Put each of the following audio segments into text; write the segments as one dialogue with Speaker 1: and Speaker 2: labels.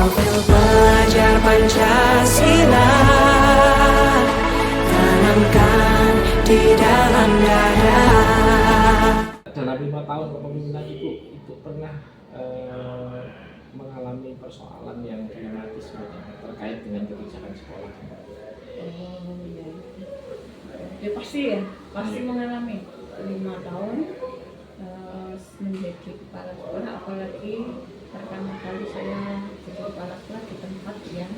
Speaker 1: Sambil belajar Pancasila, tanamkan di dalam dada.
Speaker 2: Dalam 5 tahun kepemimpinan Ibu, Ibu pernah mengalami persoalan yang dilematis terkait dengan kebijakan sekolah?
Speaker 3: Oh iya, ya pasti ya, pasti mengalami 5 tahun menjadi kepala sekolah, apalagi pertama kali saya jadi kepala sekolah di tempat yang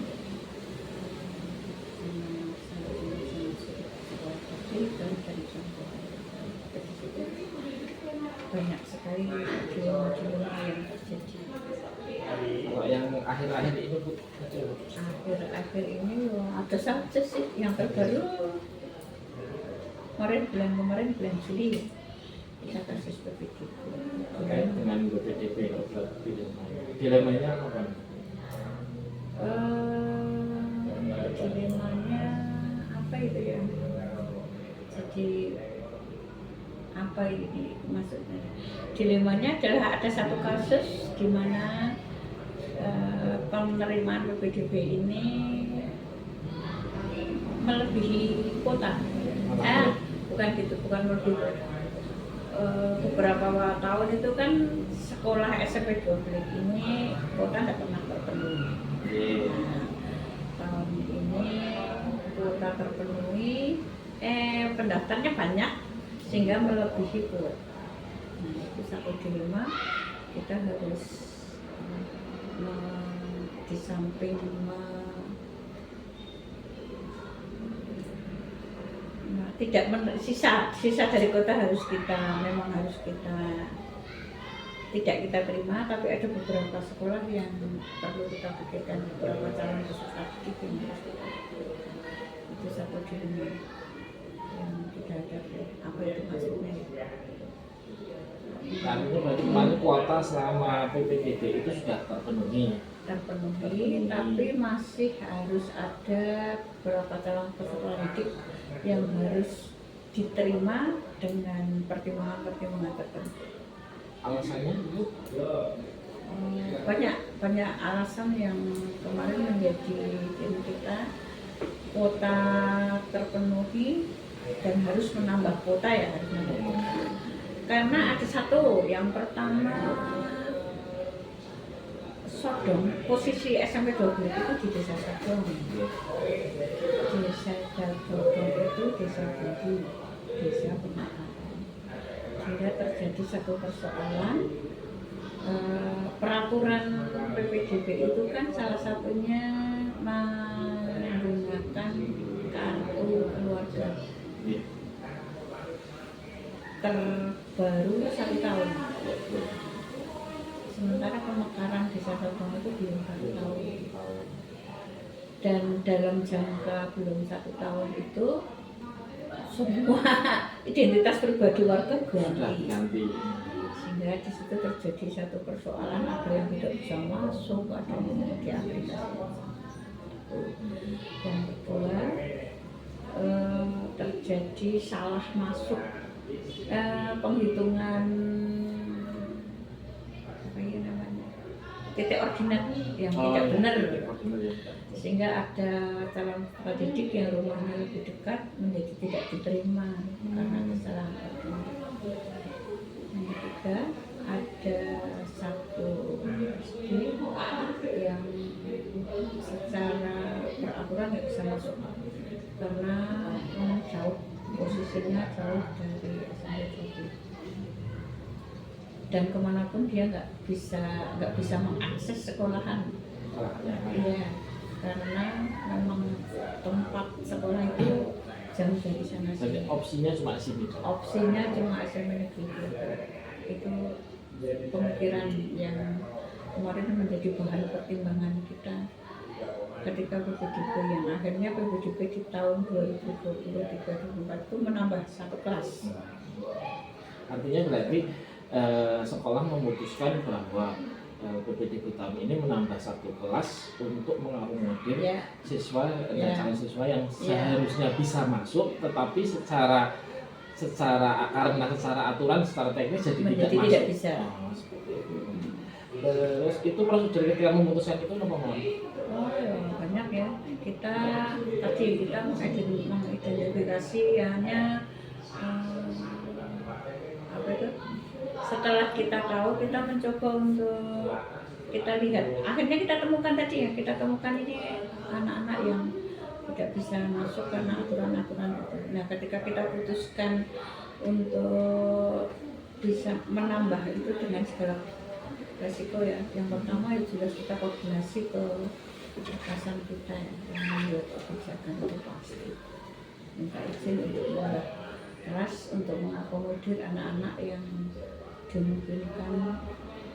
Speaker 3: sekolah kecil dan dari contoh banyak sekali dilema-dilema yang terjadi.
Speaker 2: Kalau yang akhir-akhir ini Bu,
Speaker 3: Akhir-akhir ini ada saja sih yang terbaru bulan Juli kita kasus PPDB
Speaker 2: terkait dengan BPDB, dilemanya apa?
Speaker 3: Dilemanya apa itu ya? Jadi apa ini maksudnya? Dilemanya adalah ada satu kasus di mana penerimaan PPDB ini melebihi kuota. Bukan gitu, bukan melebihi. Beberapa tahun itu kan sekolah SMP 12 ini kuota tidak pernah terpenuhi. Nah, tahun ini kuota terpenuhi, pendaftarnya banyak sehingga melebihi kuota. Nah, itu satu dilema. Kita harus di samping sisa dari kota harus kita tidak kita terima, tapi ada beberapa sekolah yang perlu kita pikirkan, beberapa calon peserta didik yang harus kita pikirkan. Itu satu dilema yang kita hadapi. Apa itu maksudnya?
Speaker 2: Artinya berarti kemarin kuota selama PPDB itu sudah terpenuhi,
Speaker 3: tapi masih harus ada beberapa calon peserta didik yang harus diterima dengan pertimbangan tertentu.
Speaker 2: Alasannya Bu?
Speaker 3: Banyak alasan yang kemarin menjadi tim kita. Kuota terpenuhi dan harus menambah kuota ya, harus menambah kuota. Karena ada satu, yang pertama Sodong, posisi SMP 12 itu di desa Sodong. Desa Sodong itu desa Budi, desa pemakaman. Sehingga terjadi satu persoalan, peraturan PPDB itu kan salah satunya menggunakan kartu keluarga terbaru 1 tahun. Sementara pemekaran desa Sodong itu belum 1 tahun. Dan dalam jangka belum 1 tahun itu semua identitas pribadi warga ganti. Sehingga di situ terjadi satu persoalan, ada yang tidak bisa masuk, ada yang diaplikasi. Yang kedua, terjadi salah masuk penghitungan titik ordinat yang tidak benar, sehingga ada calon peserta didik yang rumahnya lebih dekat menjadi tidak diterima karena kesalahan ordinat. Yang ketiga, ada satu SD yang secara peraturan nggak bisa masuk karena jauh, posisinya jauh dari SMP 12. Dan kemanapun dia nggak bisa mengakses sekolahan. Iya, karena memang tempat sekolah itu jauh dari sana.
Speaker 2: Jadi opsinya cuma sini.
Speaker 3: Opsinya cuma SMP negeri. Itu pemikiran yang kemarin menjadi bahan pertimbangan kita ketika PPDB, yang akhirnya PPDB di tahun 2023-2024 itu menambah 1 kelas.
Speaker 2: Artinya berarti sekolah memutuskan bahwa PPDB tahun ini menambah 1 kelas untuk mengakomodir siswa dan calon siswa yang seharusnya bisa masuk, tetapi secara aturan, secara teknis jadi tidak
Speaker 3: bisa.
Speaker 2: Seperti itu. Terus itu prosedur ketika memutuskan itu apa mau?
Speaker 3: Oh ya, banyak ya. Kita mengidentifikasi hanya apa itu? Setelah kita tahu, kita mencoba untuk kita lihat. Akhirnya kita temukan tadi ya, kita temukan ini anak-anak yang tidak bisa masuk karena aturan-aturan itu. Nah, ketika kita putuskan untuk bisa menambah itu dengan segala resiko ya. Yang pertama ya jelas kita koordinasi ke atasan kita ya, yang membuat kebijakan itu pasti minta izin untuk membuat keras untuk mengakomodir anak-anak yang dimungkinkan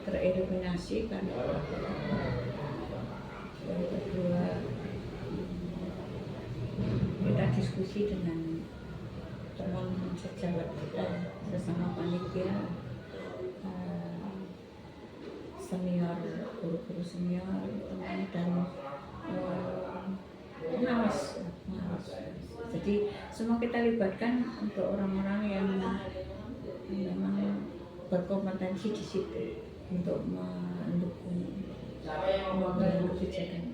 Speaker 3: tereliminasi karena yang kedua kita diskusi dengan teman sejawat kita sesama panitia senior, guru-guru senior, teman dan pengawas. Jadi semua kita libatkan untuk orang-orang yang memang berkompetensi di situ untuk mendukung kebijakan.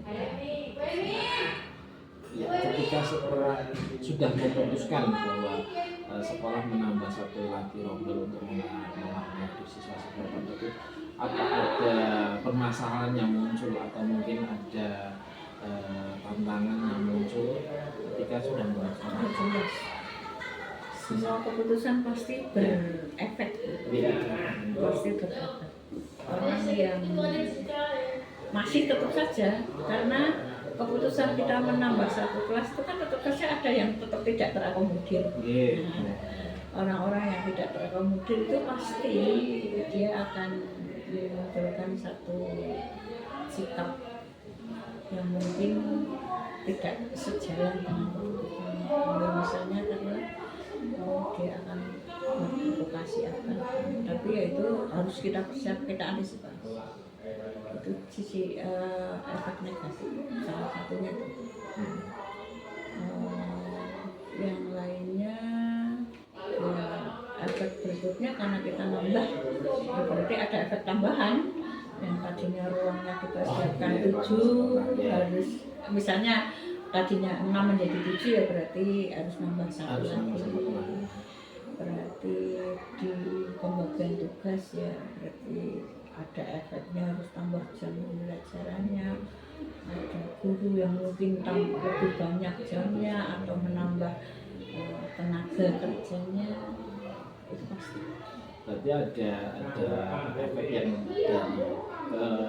Speaker 2: Ya, ketika sudah memutuskan bahwa sekolah menambah satu lagi rombel untuk mengakomodir siswa-siswa tertentu, apa ada permasalahan yang muncul atau mungkin ada tantangan yang muncul ketika sudah melaksanakan?
Speaker 3: Jelas. Semua keputusan pasti berefek. Pasti berefek. Orang yang masih tetap saja karena keputusan kita menambah satu kelas itu kan tetap saja ada yang tetap tidak terakomodir. Nah, orang-orang yang tidak terakomodir itu pasti dia akan memunculkan satu sikap yang mungkin tidak sejalan dengan keputusan. Misalnya karena dia akan memprovokasi apa, tapi ya itu harus kita persiapkan, kita antisipasi. Itu sisi efek negatif salah satunya itu. Yang lainnya ya efek berikutnya karena kita nambah ya berarti ada efek tambahan yang tadinya ruangnya kita siapkan 7 harus misalnya tadinya 6 menjadi 7 ya berarti harus nambah 1 lagi. Berarti di pembagian tugas ya berarti ada efeknya harus tambah jam pembelajarannya, ada guru yang mungkin lebih banyak jamnya atau menambah tenaga kerjanya itu pasti.
Speaker 2: Berarti ada efek yang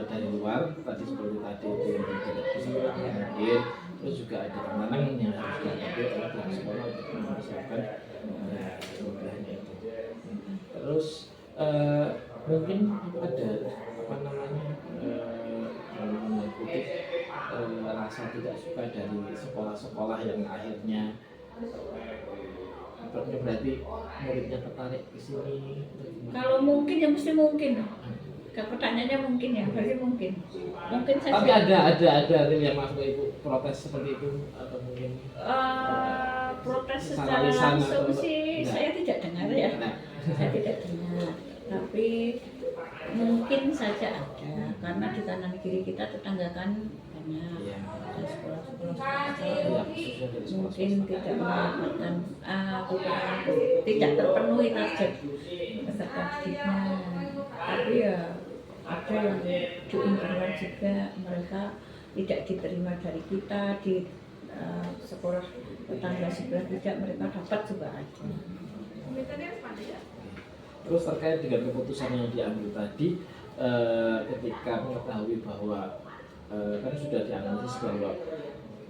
Speaker 2: dari luar tadi seperti tadi itu yang tidak bisa mengakomodir, terus juga ada tantangan yang harus dihadapi oleh pihak sekolah untuk mempersiapkan sekolahnya itu. Terus mungkin ada apa namanya mengikuti rasa tidak suka dari sekolah-sekolah yang akhirnya berarti muridnya tertarik ke sini.
Speaker 3: Kalau mungkin ya mesti mungkin. Pertanyaannya mungkin ya, berarti mungkin saja.
Speaker 2: Tapi ada yang masuk ke ibu protes seperti itu atau mungkin
Speaker 3: protes secara langsung sih saya tidak dengar ya. Saya tidak dengar. Tapi mungkin saja ada karena di kanan kiri kita tetangga kan banyak di sekolah-sekolah mungkin tidak mendapatkan tidak terpenuhi target peserta didiknya, tapi ya ada yang di lingkungan juga mereka tidak diterima dari kita di sekolah tetangga sebelah tidak mereka dapat juga ada.
Speaker 2: Terus terkait dengan keputusan yang diambil tadi ketika mengetahui bahwa kan sudah dianalisis bahwa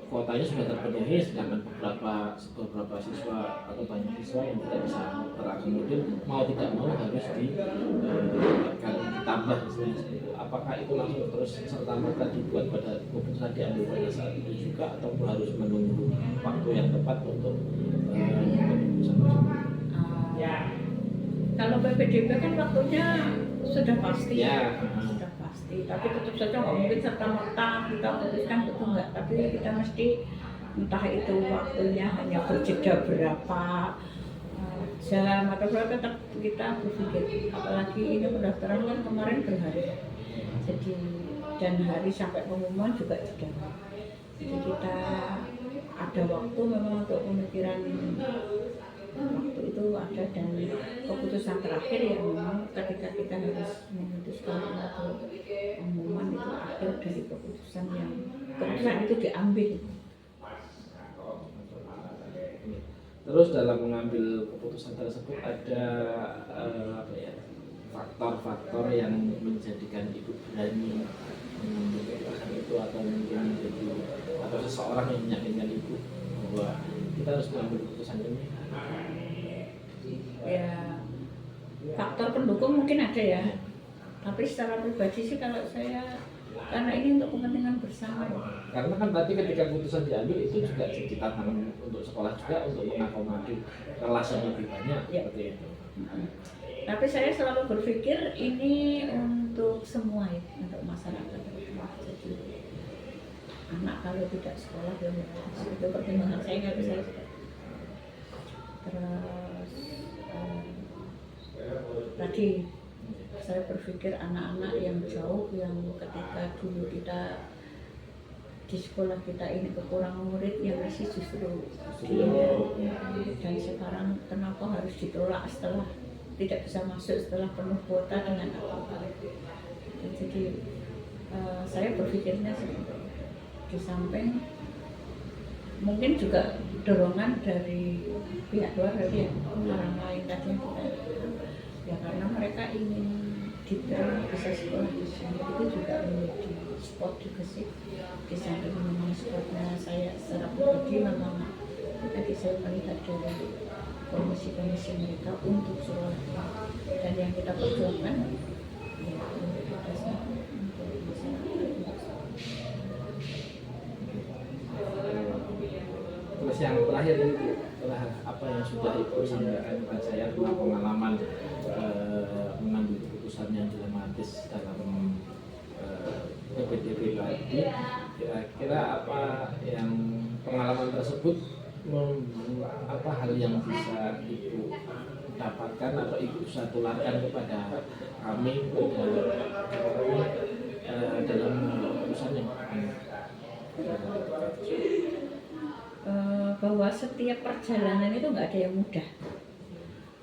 Speaker 2: kuotanya sudah terpenuhi sedangkan beberapa siswa atau banyak siswa yang tidak bisa terakomodir mau tidak mau harus ditambah istilahnya. Apakah itu langsung terus serta merta dibuat pada keputusan diambil pada saat itu juga atau harus menunggu waktu yang tepat untuk keputusan tersebut?
Speaker 3: Kalau PPDB kan waktunya sudah pasti
Speaker 2: ya.
Speaker 3: Sudah pasti, tapi tetap saja nggak mungkin serta-merta kita putuskan betul nggak, tapi kita mesti entah itu waktunya hanya berjeda berapa jam atau berapa, tetap kita berpikir apalagi ini pendaftaran kan kemarin berhari Jadi dan hari sampai pengumuman juga tidak. Jadi kita ada waktu memang untuk pemikiran, waktu itu ada, dan keputusan terakhir yang memang ketika kita harus memutuskan untuk pengumuman itu akhir dari keputusan itu diambil.
Speaker 2: Terus dalam mengambil keputusan tersebut ada faktor-faktor yang menjadikan ibu berani mengambil keputusan itu, atau mungkin menjadi atau seseorang yang meyakinkan ibu bahwa kita harus mengambil keputusan ini.
Speaker 3: Ya, faktor pendukung mungkin ada ya, tapi secara pribadi sih kalau saya, karena ini untuk kepentingan bersama.
Speaker 2: Karena kan tadi ketika keputusan diambil itu juga jadi tantangan untuk sekolah juga untuk mengakomodir kelas yang lebih banyak
Speaker 3: Ya.
Speaker 2: seperti itu.
Speaker 3: Tapi saya selalu berpikir ini untuk semua ya, untuk masyarakat. Jadi anak kalau tidak sekolah ya itu pertimbangan saya nggak bisa. Terus tadi saya berpikir anak-anak yang jauh, yang ketika dulu kita di sekolah kita ini kekurangan murid, yang masih justru dia, dan sekarang kenapa harus ditolak setelah tidak bisa masuk setelah penuh kuota dengan apa-apa. Jadi saya berpikirnya seperti itu. Di samping mungkin juga dorongan dari pihak luar tadi ya, orang lain tadi yang kita, ya karena mereka ingin diterima bisa sekolah di sini, itu juga menjadi sport juga sih. Di samping memang sportnya saya secara pribadi memang tadi saya melihat dari komisi-komisi mereka untuk sekolah, dan yang kita perjuangkan ya untuk kita untuk masyarakat.
Speaker 2: Terus yang terakhir ini setelah apa yang sudah Ibu sampaikan kepada saya tentang pengalaman mengambil keputusan yang dilematis dalam PPDB tadi, kira-kira apa yang pengalaman tersebut apa hal yang bisa Ibu dapatkan atau Ibu bisa tularkan kepada kami dalam keputusan yang
Speaker 3: bahwa setiap perjalanan itu nggak ada yang mudah.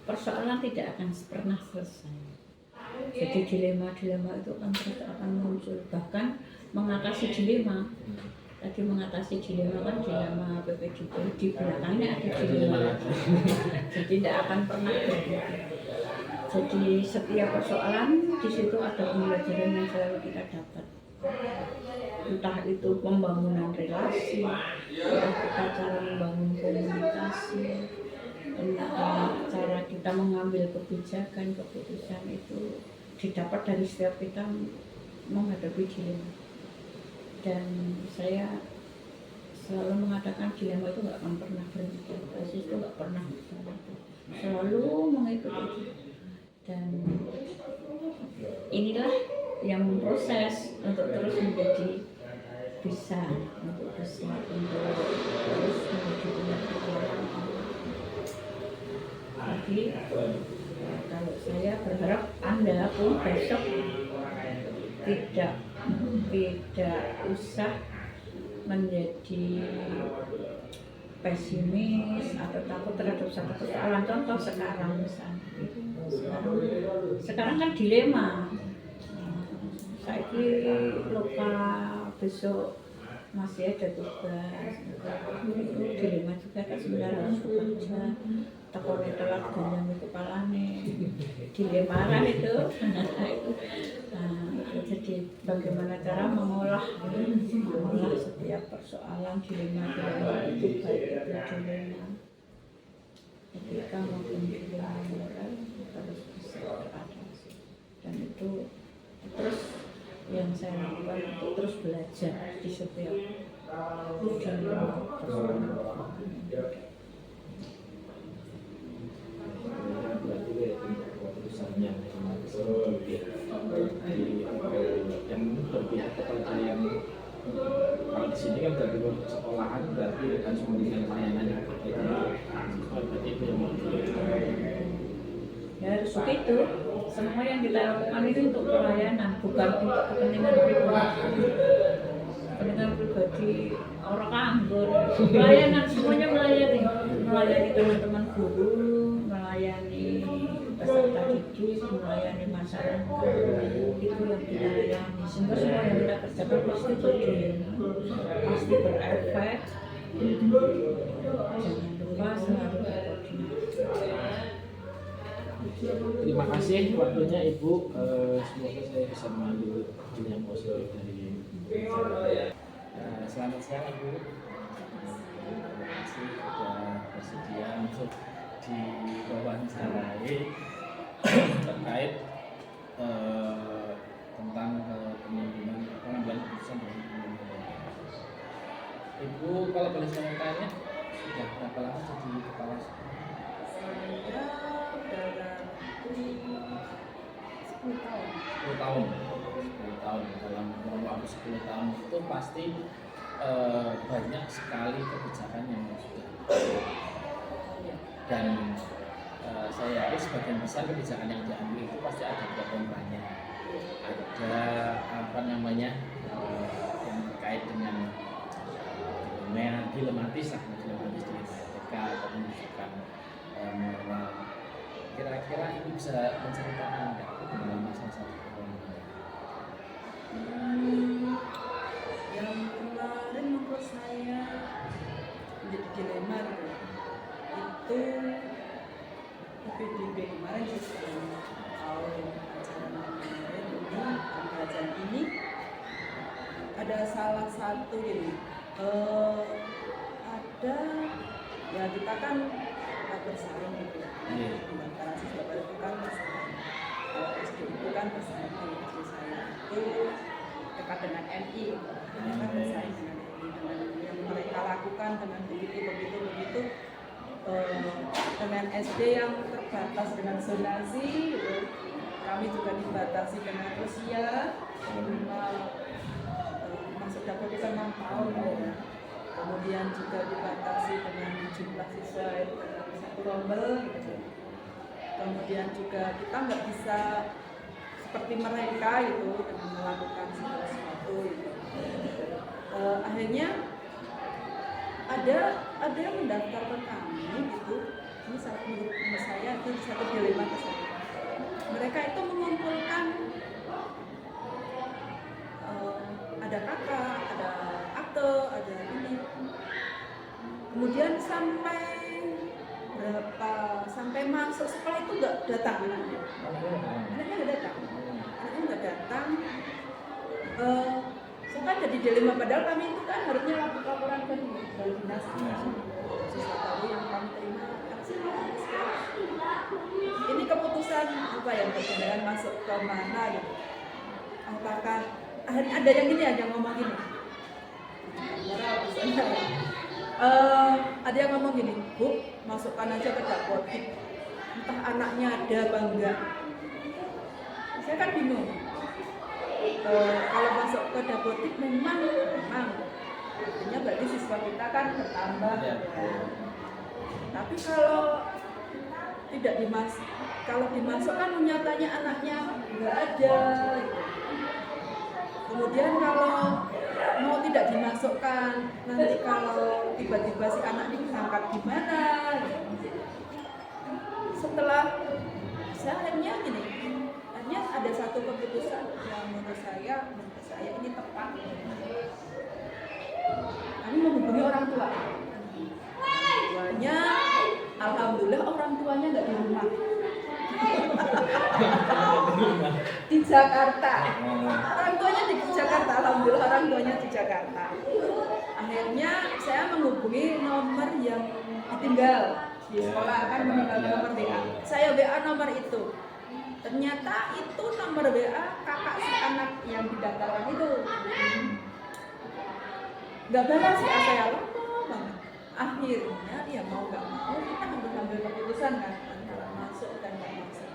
Speaker 3: Persoalan tidak akan pernah selesai. Jadi dilema-dilema itu kan terus akan muncul. Bahkan mengatasi dilema, tadi mengatasi dilema kan dilema PPDB, di belakangnya ada dilema. Jadi tidak akan pernah berhenti. Jadi setiap persoalan di situ ada pembelajaran yang selalu kita dapat. Entah itu pembangunan relasi, entah kita cara membangun komunikasi, entah cara kita mengambil kebijakan, keputusan itu didapat dari setiap kita menghadapi dilema. Dan saya selalu mengatakan dilema itu nggak akan pernah berhenti, proses itu nggak pernah berhenti, selalu mengikuti. Dan inilah yang memproses untuk terus menjadi bisa untuk terus menuju kemenangan. Jadi kalau saya berharap Anda pun besok tidak usah menjadi pesimis atau takut terhadap satu persoalan. Contoh sekarang misalnya, sekarang kan dilema. Saya lupa besok masih ada tugas, itu dilema juga kan sebenarnya harus bekerja. Takutnya telat ganyang kepalanya, dilemaran itu. Jadi bagaimana cara mengolah setiap persoalan dilema itu, baik itu dilema etika maupun dilema moral harus bisa teratasi. Dan itu terus yang saya lakukan untuk terus belajar di setiap dilema persoalan.
Speaker 2: berarti keputusan yang berpihak kepada yang kalau di sini kan berarti sekolahan, berarti bukan kepentingan layanan yang berarti itu yang
Speaker 3: Ya harus begitu. semua yang kita lakukan itu untuk pelayanan, bukan untuk kepentingan pribadi. Kepentingan pribadi orang anggur, pelayanan semuanya melayani teman-teman guru, melayani peserta didik, melayani masyarakat, itu yang kita layani. Sehingga semua yang kita kerjakan pasti berefek. Jangan lupa selalu berkoordinasi.
Speaker 2: Terima kasih waktunya Ibu. Semoga saya bisa mengambil hal yang positif dari selamat siang Ibu. Terima kasih sudah bersedia untuk diwawancarai terkait tentang pengambilan keputusan dari Ibu. Kalau boleh saya tanya, sudah berapa lama jadi kepala sekolah?
Speaker 4: Saya dalam 10 tahun.
Speaker 2: 10 tahun. 10 tahun. Dalam kurun waktu 10 tahun itu pasti banyak sekali kebijakan yang sudah dan saya yakin sebagian besar kebijakan yang diambil itu pasti ada kontranya, ada apa namanya yang terkait dengan dilematis dari PPK atau menunjukkan moral. Kira-kira Ibu bisa menceritakan nggak pengalaman salah satu pengalaman?
Speaker 4: Yang kemarin menurut saya menjadi dilema itu PPDB kemarin tahun ajaran kemarin ini ada salah satu ini ada ya kita kan bersaing gitu ya. Antara siswa baru itu kan bersaing. Kalau SD itu kan bersaing SD saya itu dekat dengan MI, mereka bersaing dengan MI dengan yang mereka lakukan dengan begitu dengan SD yang terbatas dengan zonasi gitu. Kami juga dibatasi dengan usia minimal masuk dapur kita 6 tahun ya. Kemudian juga dibatasi dengan jumlah siswa dalam satu rombel gitu. Kemudian juga kita nggak bisa seperti mereka itu dengan melakukan segala sesuatu gitu. Akhirnya ada yang mendaftarkan kami gitu. Ini menurut saya itu satu dilema saya. Mereka itu mengumpulkan ada kakak, ada akte, ada ini. Kemudian sampai masuk sekolah itu nggak datang anaknya nggak datang. Saya kan jadi dilema, padahal kami itu kan harusnya laporan ke dinas siswa baru yang kami terima. Ini keputusan apa yang berkenaan masuk ke mana gitu. Apakah ada yang gini aja ngomong gini. Ada yang ngomong gini, Bu, masukkan aja ke dapodik. Entah anaknya ada apa enggak. Saya kan bingung. Kalau masuk ke dapodik memang artinya berarti siswa kita kan bertambah ya. Tapi kalau tidak kalau dimasukkan nyatanya anaknya enggak ada gitu. Kemudian kalau mau tidak dimasukkan, nanti kalau tiba-tiba si anak ini berangkat gimana gitu. Setelah saya akhirnya ada satu keputusan yang menurut saya ini tepat. Kami menghubungi orang tua. Tuanya, alhamdulillah orang tuanya nggak di rumah. Di Jakarta. Orang tuanya di Jakarta, alhamdulillah orang tuanya di Jakarta. Akhirnya saya menghubungi nomor yang ditinggal di sekolah, kan meninggalkan nomor WA. Saya WA nomor itu. Ternyata itu nomor WA kakak si anak yang didaftarkan itu. Gak balas sih, saya lama banget. Akhirnya ya mau nggak mau kita harus ambil keputusan kan antara masuk dan nggak masuk.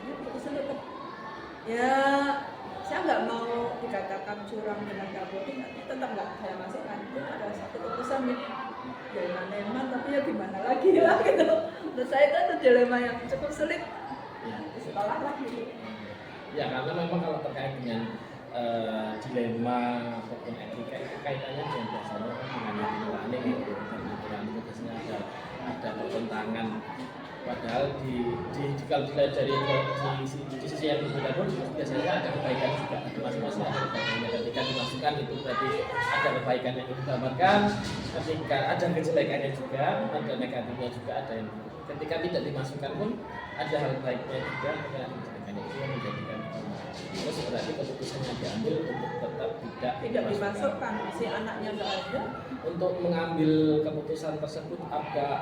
Speaker 4: Ini keputusan tetap ya saya nggak mau dikatakan curang dengan dapodik, tapi tetap nggak saya masukkan. Itu ada satu keputusan ya dilema tapi ya gimana lagi lah gitu. Menurut saya itu dilema yang cukup sulit. Di sekolah lah gitu.
Speaker 2: Ya karena memang kalau terkait dengan dilema ataupun etika itu kaitannya dengan biasanya dengan nilai gitu. Dan biasanya ada pertentangan. Padahal kalau dilihat dari di sisi yang berbeda pun biasanya ada kebaikan juga, ada masing-masing ada kebaikannya. Ketika dimasukkan itu berarti ada kebaikan yang digambarkan, ketika ada kejelekannya juga, ada negatifnya juga, ada yang ketika tidak dimasukkan pun ada hal baiknya juga, ada kejelekannya itu yang menjadikan terus berarti keputusannya diambil untuk tetap
Speaker 4: tidak dimasukkan si anaknya nggak ada.
Speaker 2: Untuk mengambil keputusan tersebut ada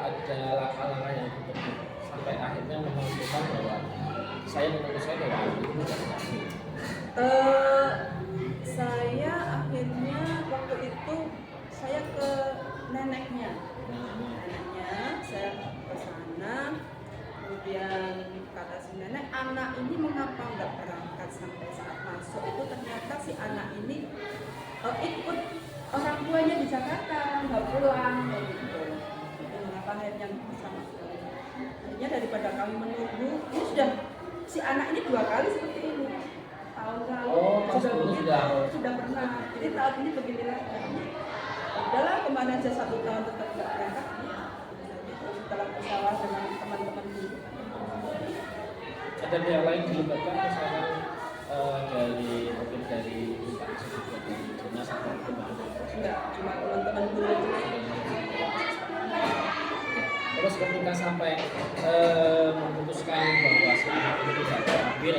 Speaker 2: langkah-langkah yang ditempuh sampai akhirnya memutuskan bahwa saya memutuskan bahwa itu tidak diambil.
Speaker 4: Saya akhirnya waktu itu saya ke neneknya saya ke sana, kemudian kata si nenek, anak ini mengapa nggak berangkat sampai saat masuk itu ternyata si anak ini ikut orang tuanya di Jakarta, nggak pulang gitu. Mengapa akhirnya bersama sekali. Akhirnya daripada kami menunggu, ini sudah si anak ini 2 kali seperti ini. Tahun lalu sudah begitu, sudah pernah. Jadi tahun ini begini lagi. Udahlah kemana aja 1 tahun tetap nggak berangkat. Setelah musyawarah dengan teman-teman dulu.
Speaker 2: Ada pihak lain dilibatkan misalkan mungkin dari dinas atau
Speaker 4: enggak, cuma teman-teman dulu aja.
Speaker 2: Terus ketika sampai memutuskan bahwa si anak itu tidak diambil,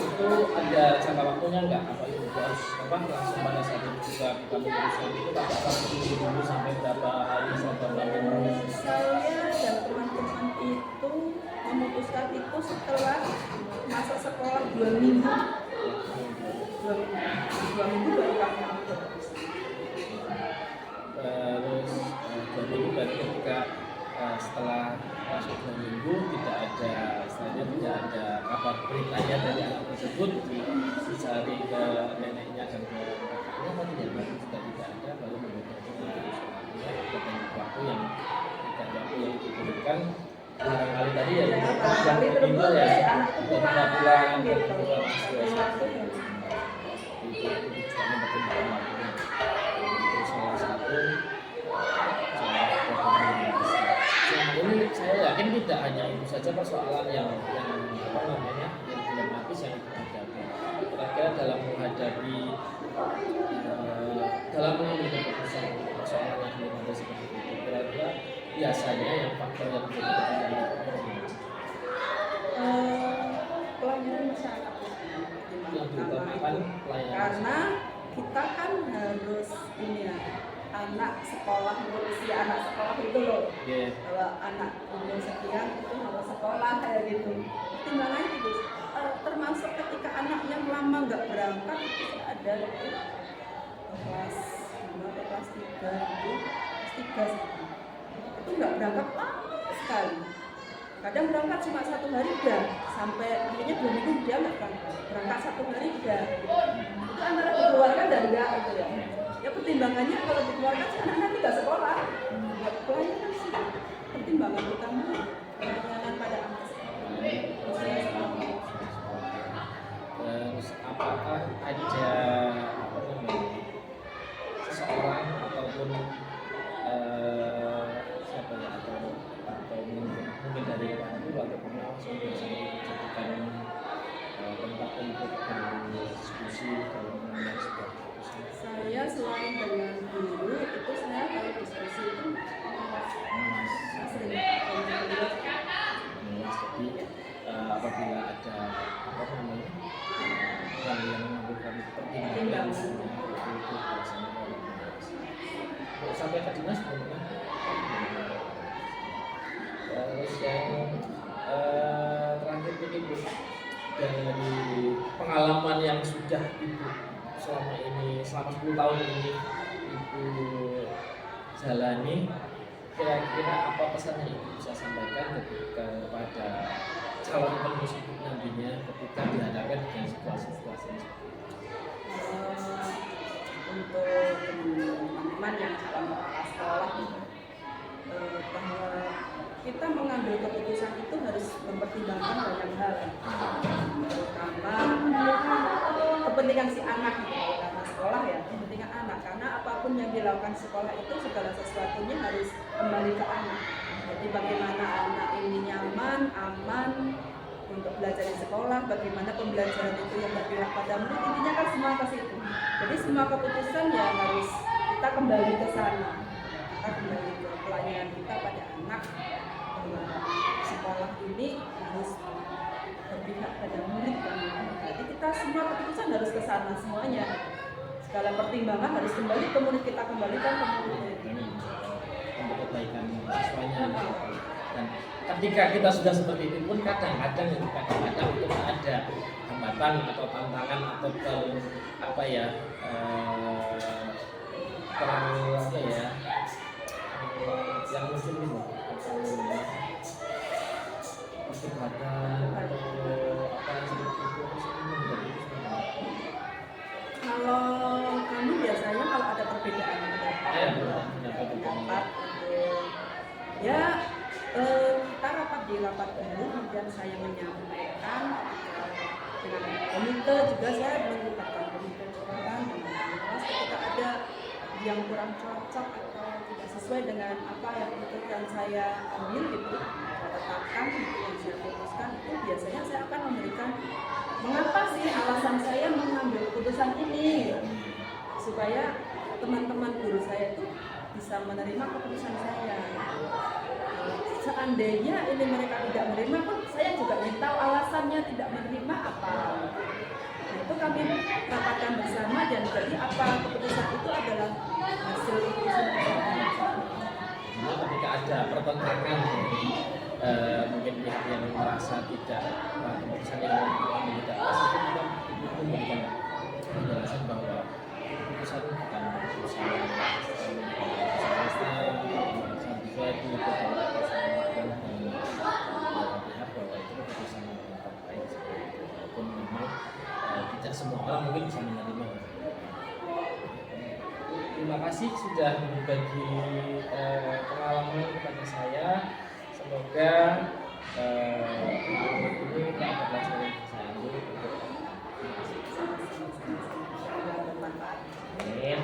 Speaker 2: itu ada jangka waktunya enggak? Apa itu harus langsung pada saat itu juga kita memutuskan itu apakah dulu sampai berapa hari sampai berapa minggu?
Speaker 4: Saya dan teman-teman itu memutuskan itu setelah masa sekolah 2 minggu. 2 minggu baru kami ambil.
Speaker 2: Terus 2 minggu berarti ketika setelah masuk 2 minggu tidak ada istilahnya tidak ada kabar beritanya dari anak tersebut dicari ke neneknya dan ke kakaknya apa tidak juga tidak ada lalu membutuhkan waktu yang diberikan barangkali tadi ya
Speaker 4: barangkali terus
Speaker 2: ya
Speaker 4: anak itu pulang gitu.
Speaker 2: Itu juga mempertimbangkan waktunya. Itu salah satu ini saya yakin tidak hanya itu saja persoalan yang apa namanya yang dilematis yang dihadapi. Kira-kira dalam menghadapi dalam mengambil keputusan persoalan yang dilematis seperti itu, kira-kira biasanya yang faktor yang menjadi
Speaker 4: pelayanan masyarakat
Speaker 2: yang diutamakan pelayanan
Speaker 4: karena kita kan harus ini ya, anak sekolah ngurusi anak sekolah itu loh. Kalau anak umur sekian itu harus sekolah kayak gitu. Pertimbangannya itu termasuk ketika anak yang lama nggak berangkat itu ada itu kelas 2 atau kelas 3 itu kelas 3 itu nggak berangkat lama sekali. Kadang berangkat cuma 1 hari udah sampai akhirnya 2 minggu dia nggak berangkat 1 hari udah. Itu antara dikeluarkan dan enggak gitu ya. Ya pertimbangannya kalau dikeluarkan sih anak nanti nggak sekolah. Ya pelayanan sih pertimbangan utama pelayanan pada anak sekolah.
Speaker 2: Terus apakah ada apa namanya seseorang ataupun siapa ya atau mungkin dari orang tua atau pengawas yang biasanya dijadikan tempat untuk berdiskusi dalam mengenai sebuah keputusan.
Speaker 4: Saya selain dengan guru itu saya kalau diskusi itu sering
Speaker 2: jadi apabila ada apa namanya hal yang mengambil pertimbangan itu biasanya sampai ke dinas belum kan? Terus yang terakhir ini Bu, dari pengalaman yang sudah Ibu selama 10 tahun ini Ibu jalani, kira-kira apa pesan yang Ibu bisa sampaikan kepada calon penerus Ibu nantinya ketika dihadapkan dengan situasi-situasi ini?
Speaker 4: Untuk teman-teman yang calon kepala sekolah bahwa kita mengambil keputusan itu harus mempertimbangkan banyak hal, terutama kepentingan si anak gitu. Karena sekolah ya kepentingan anak, karena apapun yang dilakukan sekolah itu segala sesuatunya harus kembali ke anak. Jadi bagaimana anak ini nyaman, aman untuk belajar di sekolah, bagaimana pembelajaran itu yang berpihak pada murid, intinya kan semua ke situ. Jadi semua keputusan ya harus kita kembali ke sana, kita kembali ke pelayanan kita pada anak. Sekolah ini harus berpihak pada murid kan. Jadi kita semua keputusan harus ke sana semuanya. Segala pertimbangan harus kembali ke murid, kita kembalikan ke murid.
Speaker 2: Untuk kebaikan siswanya. Dan ketika kita sudah seperti itu pun kadang-kadang itu ada hambatan atau tantangan atau apa ya yang muncul itu perdebatan atau apa yang seperti itu menjadi
Speaker 4: Kalau kami biasanya kalau ada perbedaan pendapat, ya kita rapat di rapat dulu, kemudian saya menyampaikan dengan komite juga, saya melibatkan komite kan, ketika ada yang kurang cocok atau tidak sesuai dengan apa yang keputusan saya ambil gitu, saya tetapkan gitu, yang saya putuskan itu biasanya saya akan memberikan mengapa sih alasan saya mengambil keputusan ini gitu, supaya teman-teman guru saya itu bisa menerima keputusan saya. Seandainya ini mereka tidak menerima pun saya juga ingin tahu alasannya tidak menerima apa. Nah, itu kami rapatkan bersama dan jadi apa keputusan itu adalah hasil itu semua.
Speaker 2: Nah, ketika ada pertentangan mungkin pihak yang merasa tidak keputusan yang tidak pas itu kita memberikan penjelasan bahwa keputusan bukan keputusan pribadi pihak bahwa itu keputusan yang terbaik walaupun memang tidak semua orang mungkin bisa menerima. Terima kasih sudah berbagi pengalaman kepada saya. Semoga ini ada pelajaran yang saya ambil untuk. Amin.